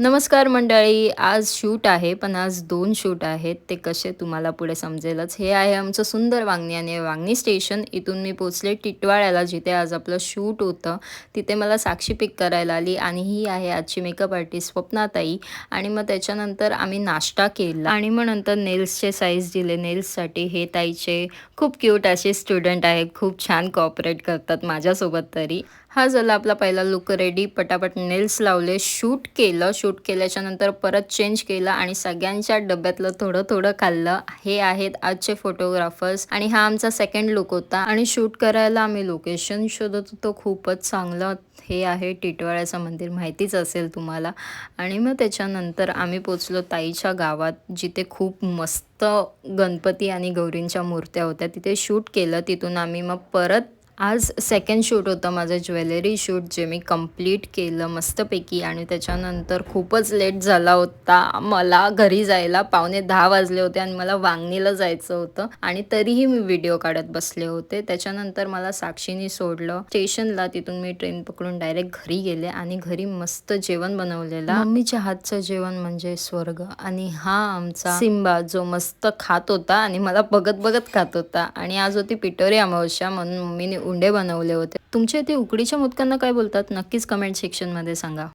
नमस्कार मंडळी. आज शूट आहे, पण आज 2 शूट आहेत. ते कसे तुम्हाला पुढे समजेलच. हे आहे आमचं सुंदर वांगणी आणि वांगणी स्टेशन. इथून मी पोहोचले टिटवाळ्याला, जिथे आज आपलं शूट होतं. तिथे मला साक्षी पिक करायला आली आणि ही आहे आजची मेकअप आर्टिस्ट स्वप्नाताई. आणि मग त्याच्यानंतर आम्ही नाश्ता केला आणि मग नंतर नेल्सचे साईज दिले. नेल्ससाठी हे ताईचे खूप क्यूट असे स्टुडंट आहेत. खूप छान कोऑपरेट करतात माझ्यासोबत तरी. हा झाला आपला पहिला लूक रेडी. पटापट नेल्स लावले, शूट केलं. शूट केल्याच्यानंतर परत चेंज केलं आणि सगळ्यांच्या डब्यातलं थोडं-थोडं खाल्लं. हे आहेत आजचे फोटोग्राफर्स आणि हा आमचा सेकंड लूक होता. आणि शूट करायला आम्ही लोकेशन शोधत होतो खूपच चांगलं. हे आहे टिटवाळ्याचं मंदिर, माहितीच असेल तुम्हाला. आणि मग त्याच्यानंतर आम्ही पोचलो ताईच्या गावात, जिथे खूप मस्त गणपती आणि गौरींच्या मूर्त्या होत्या. तिथे शूट केलं. तिथून आम्ही मग परत आज सेकंड शूट होतं माझं ज्वेलरी शूट, जे मी कंप्लीट केलं मस्तपैकी. आणि त्याच्यानंतर खूपच लेट झाला होता मला घरी जायला. 9:45 वाजले होते आणि मला वांगणीला जायचं होतं आणि तरीही मी व्हिडिओ काढत बसले होते. त्याच्यानंतर मला साक्षीने सोडलं स्टेशनला. तिथून मी ट्रेन पकडून डायरेक्ट घरी गेले आणि घरी मस्त जेवण बनवलेलं. मम्मीच्या हातचं जेवण म्हणजे स्वर्ग. आणि हा आमचा सिम्बा, जो मस्त खात होता आणि मला बघत बघत खात होता. आणि आज होती पिठोरी अमावस्या, म्हणून मम्मीने उंडे बनवले होते. तुमच्या इथे उकडीच्या मोदकांना काय बोलतात? नक्कीच कमेंट सेक्शनमध्ये सांगा.